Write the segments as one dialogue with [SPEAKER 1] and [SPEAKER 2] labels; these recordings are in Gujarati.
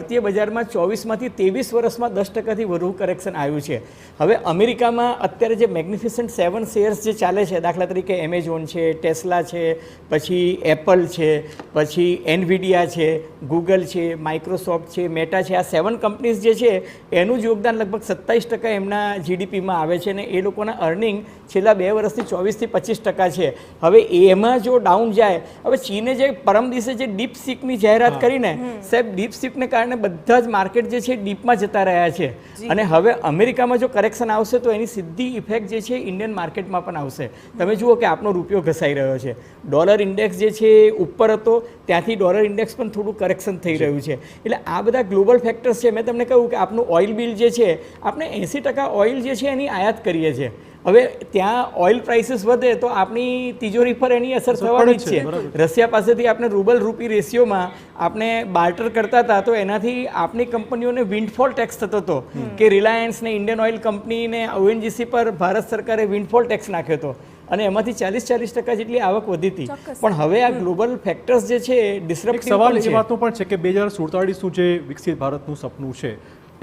[SPEAKER 1] ભારતીય બજારમાં 24માંથી 23 વર્ષમાં 10%થી વધુ કરેક્શન આવ્યું છે. હવે અમેરિકામાં અત્યારે જે મેગ્નિફિસન્ટ 7 શેર્સ જે ચાલે છે, દાખલા તરીકે એમેઝોન છે, ટેસ્લા છે, પછી એપલ છે, પછી એનવીડિયા છે, ગૂગલ છે, માઇક્રોસોફ્ટ છે, મેટા છે, આ 7 કંપનીઝ જે છે એનું જ યોગદાન લગભગ 27% એમના જીડીપીમાં આવે છે, અને એ લોકોના અર્નિંગ છેલ્લા 2 વર્ષથી 24 થી 25% છે. હવે એમાં જો ડાઉન જાય, હવે ચીને જે પરમ દિવસે જે ડીપસીકની જાહેરાત કરીને, સાહેબ ડીપસીકને કારણે બધા જ માર્કેટ જે છે ડીપમાં જતા રહ્યા છે, અને હવે અમેરિકામાં જો કરેક્શન આવશે તો એની સીધી ઇફેક્ટ જે છે ઇન્ડિયન માર્કેટમાં પણ આવશે. તમે જુઓ કે આપણો રૂપિયો ઘસાઈ રહ્યો છે, ડોલર ઇન્ડેક્સ જે છે ઉપર હતો ત્યાંથી ડોલર ઇન્ડેક્સ પણ થોડું કરેક્શન થઈ રહ્યું છે. એટલે આ બધા ગ્લોબલ ફેક્ટર્સ છે. મેં તમને કહ્યું કે આપણું ઓઇલ બિલ જે છે, આપણે 80% ઓઇલ જે છે એની આયાત કરીએ છીએ. હવે ત્યાં ઓઇલ પ્રાઇસીસ વધે તો આપણી તિજોરી પર એની અસર થવાની જ છે. રશિયા પાસેથી આપણે રૂબલ રૂપી રેશિયોમાં આપણે બાર્ટર કરતા હતા, તો એનાથી આપણી કંપનીઓને વિન્ડફોલ ટેક્સ થતો હતો કે રિલાયન્સ ને ઇન્ડિયન ઓઇલ કંપનીને ઓએનજીસી પર ભારત સરકારે વિન્ડફોલ ટેક્સ નાખ્યો હતો, અને એમાંથી 40% જેટલી આવક વધી હતી. પણ હવે આ ગ્લોબલ ફેક્ટર્સ જે છે ડિસ્રપ્ટિવ
[SPEAKER 2] સવાલ એ વાતનો પણ છે કે 2047નું જે વિકસિત ભારતનું સપનું છે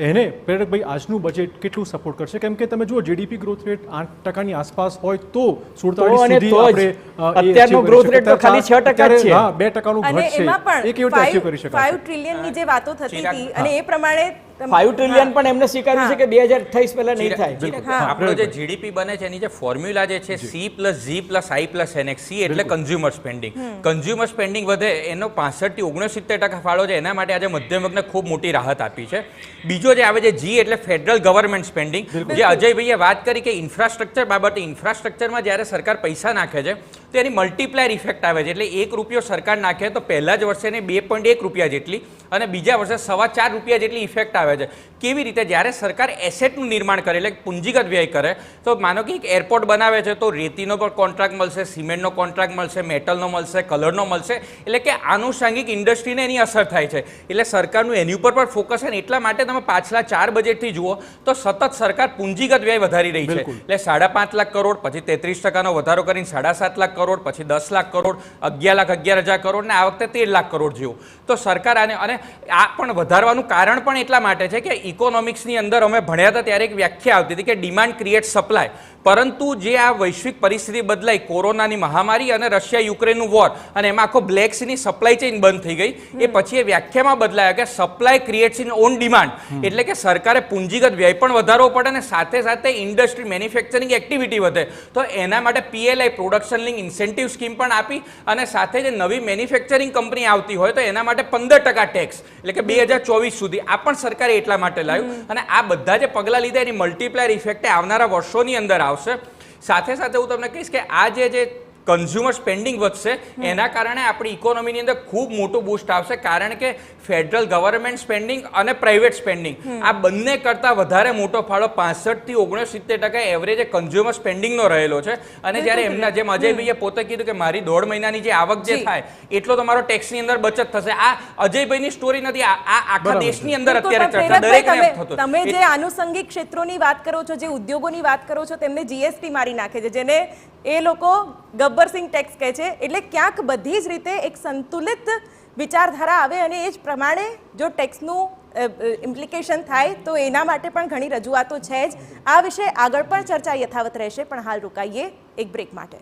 [SPEAKER 2] એને પ્રેરકભાઈ આજનું બજેટ કેટલું સપોર્ટ કરશે? કેમ કે તમે જુઓ જીડીપી ગ્રોથ રેટ 8%ની આસપાસ હોય તો 47 સુધી આપણે
[SPEAKER 1] અત્યારનો ગ્રોથ રેટ તો ખાલી 6% છે.
[SPEAKER 2] હા, 2%નું ઘટ છે. એ કેવી રીતે અચીવ કરી શકાય?
[SPEAKER 3] 5 ટ્રિલિયનની જે વાતો થતી હતી અને એ પ્રમાણે
[SPEAKER 1] 5 ટ્રિલિયન પણ એમને સ્વીકાર્યું છે કે 2028 પહેલા નહીં થાય.
[SPEAKER 4] આપણો જે જીડીપી બને છે એની જે ફોર્મ્યુલા જે છે C+G+I+NX. C એટલે કન્ઝ્યુમર સ્પેન્ડિંગ. કન્ઝ્યુમર સ્પેન્ડિંગ વધે એનો 65 થી 69% ફાળો છે. એના માટે આજે મધ્યમ વર્ગને ખૂબ મોટી રાહત આપી છે. બીજો જે આવે છે G એટલે ફેડરલ ગવર્મેન્ટ સ્પેન્ડિંગ. જે અજયભાઈએ વાત કરી કે ઇન્ફ્રાસ્ટ્રક્ચર બાબતે, ઇન્ફ્રાસ્ટ્રક્ચરમાં જ્યારે સરકાર પૈસા નાખે છે તો એની મલ્ટીપ્લાયર ઇફેક્ટ આવે છે. એટલે ₹1 સરકાર નાખે તો પહેલા જ વર્ષે એને 2.1 રૂપિયા જેટલી અને બીજા વર્ષે ₹4.25 જેટલી ઇફેક્ટ આવે છે. કેવી રીતે? જ્યારે સરકાર એસેટનું નિર્માણ કરે, એટલે પૂંજીગત વ્યય કરે, તો માનો કે એક એરપોર્ટ બનાવે છે તો રેતીનો પણ કોન્ટ્રાક્ટ મળશે, સિમેન્ટનો કોન્ટ્રાક્ટ મળશે, મેટલનો મળશે, કલરનો મળશે. એટલે કે આનુષાંગિક ઇન્ડસ્ટ્રીને એની અસર થાય છે. એટલે સરકારનું એની ઉપર પણ ફોકસ છે, ને એટલા માટે તમે પાછલા 4 બજેટથી જુઓ તો સતત સરકાર પૂંજીગત વ્યય વધારી રહી છે. એટલે 5.5 લાખ કરોડ, પછી 33%નો વધારો કરીને 7.5 લાખ કરોડ, પછી 10 લાખ કરોડ, 11,11,000 કરોડ, ને આ વખતે 13 લાખ કરોડ જેવું. તો સરકાર અને આ પણ વધારવાનું કારણ પણ એટલા માટે છે કે ઇકોનોમિક્સની અંદર અમે ભણ્યા હતા ત્યારે એક વ્યાખ્યા આવતી હતી કે ડિમાન્ડ ક્રિએટ સપ્લાય. પરંતુ જે આ વૈશ્વિક પરિસ્થિતિ બદલાઈ, કોરોનાની મહામારી અને રશિયા યુક્રેનનું વોર, અને એમાં આખો બ્લેક સીની સપ્લાય ચેઇન બંધ થઈ ગઈ. એ પછી એ વ્યાખ્યામાં બદલાયા કે supply creates in on demand. એટલે કે સરકારે પૂંજીગત વ્યય પણ વધારવો પડે અને સાથે સાથે ઇન્ડસ્ટ્રી મેન્યુફેક્ચરિંગ એક્ટિવિટી વધે. તો એના માટે PLI production link incentive scheme પણ આપી, અને સાથે જે નવી મેન્યુફેક્ચરિંગ કંપની આવતી હોય તો એના માટે 15% ટેક્સ, એટલે કે 2024 સુધી આ પણ સરકારે એટલા માટે લાવ્યું. અને આ બધા જે પગલાં લીધા એની મલ્ટીપ્લાયર ઇફેક્ટ આવનારા વર્ષોની અંદર આવશે. સાથે સાથે હું તમને કહીશ કે આ જે કન્ઝ્યુમર સ્પેન્ડિંગ વધશે એના કારણે આપણી ઇકોનોમીની અંદર ખૂબ મોટું બૂસ્ટ આવશે. કારણ કે ફેડરલ ગવર્મેન્ટ સ્પેન્ડિંગ અને પ્રાઇવેટ સ્પેન્ડિંગ આ બંને કરતાં વધારે મોટો ફાળો 65 થી 69% એવરેજ કન્ઝ્યુમર સ્પેન્ડિંગનો રહેલો છે. અને જ્યારે એમના જેમ અજયભાઈએ પોતે કીધું કે મારી 1.5 મહિનાની જે આવક જે થાય એટલો તો મારો ટેક્સની અંદર બચત થશે. આ અજયભાઈની સ્ટોરી નથી, આ આખા દેશની અંદર અત્યારે ચર્ચા દરેકને થતો.
[SPEAKER 3] તમે જે આનુષંગિક ક્ષેત્રોની વાત કરો છો, જે ઉદ્યોગોની વાત કરો છો, તેમને જીએસટી મારી નાખે છે, જેને એ લોકો ગબ્બરસિંહ ટેક્સ કહે છે. એટલે ક્યાંક બધી જ રીતે એક સંતુલિત વિચારધારા આવે અને એ જ પ્રમાણે જો ટેક્સનું ઇમ્પ્લિકેશન થાય તો એના માટે પણ ઘણી રજૂઆતો છે જ. આ વિશે આગળ પણ ચર્ચા યથાવત રહેશે, પણ હાલ રોકાઈએ એક બ્રેક માટે.